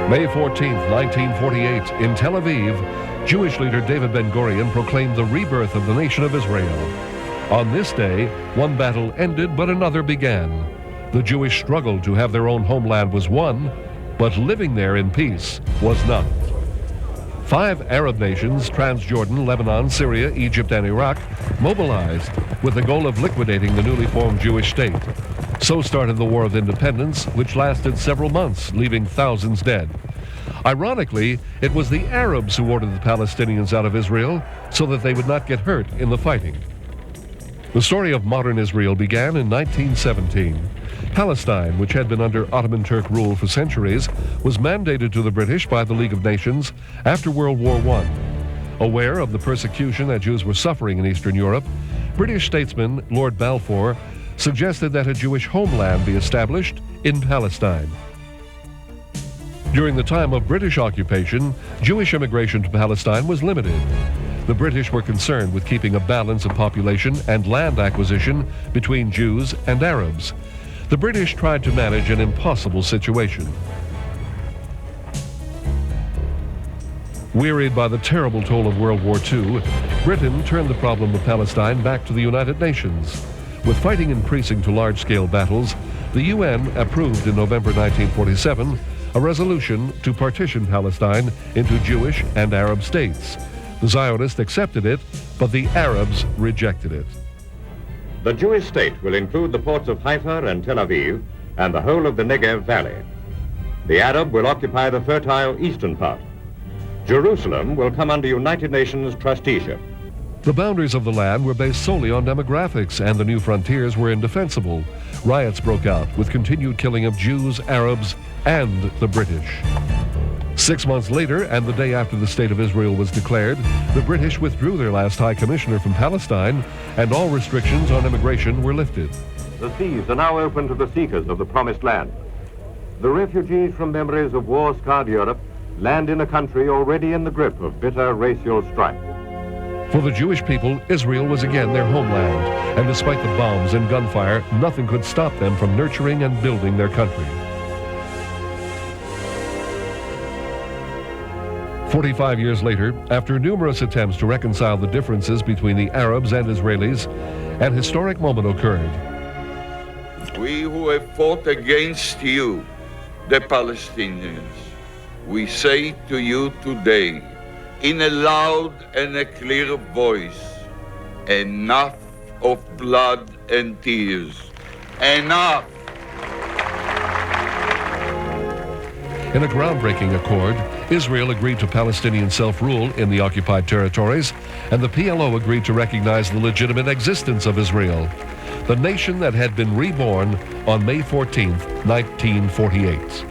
May 14, 1948, in Tel Aviv, Jewish leader David Ben-Gurion proclaimed the rebirth of the nation of Israel. On this day, one battle ended, but another began. The Jewish struggle to have their own homeland was won, but living there in peace was not. 5 Arab nations, Transjordan, Lebanon, Syria, Egypt, and Iraq, mobilized with the goal of liquidating the newly formed Jewish state. So started the War of Independence, which lasted several months, leaving thousands dead. Ironically, it was the Arabs who ordered the Palestinians out of Israel so that they would not get hurt in the fighting. The story of modern Israel began in 1917. Palestine, which had been under Ottoman Turk rule for centuries, was mandated to the British by the League of Nations after World War I. Aware of the persecution that Jews were suffering in Eastern Europe, British statesman Lord Balfour suggested that a Jewish homeland be established in Palestine. During the time of British occupation, Jewish immigration to Palestine was limited. The British were concerned with keeping a balance of population and land acquisition between Jews and Arabs. The British tried to manage an impossible situation. Wearied by the terrible toll of World War II, Britain turned the problem of Palestine back to the United Nations. With fighting increasing to large-scale battles, the UN approved in November 1947 a resolution to partition Palestine into Jewish and Arab states. The Zionists accepted it, but the Arabs rejected it. The Jewish state will include the ports of Haifa and Tel Aviv and the whole of the Negev Valley. The Arab will occupy the fertile eastern part. Jerusalem will come under United Nations trusteeship. The boundaries of the land were based solely on demographics, and the new frontiers were indefensible. Riots broke out, with continued killing of Jews, Arabs, and the British. 6 months later, and the day after the State of Israel was declared, the British withdrew their last High Commissioner from Palestine, and all restrictions on immigration were lifted. The seas are now open to the seekers of the Promised Land. The refugees from memories of war-scarred Europe land in a country already in the grip of bitter racial strife. For the Jewish people, Israel was again their homeland, and despite the bombs and gunfire, nothing could stop them from nurturing and building their country. 45 years later, after numerous attempts to reconcile the differences between the Arabs and Israelis, an historic moment occurred. We who have fought against you, the Palestinians, we say to you today, in a loud and a clear voice, enough of blood and tears. Enough! In a groundbreaking accord, Israel agreed to Palestinian self-rule in the occupied territories, and the PLO agreed to recognize the legitimate existence of Israel, the nation that had been reborn on May 14, 1948.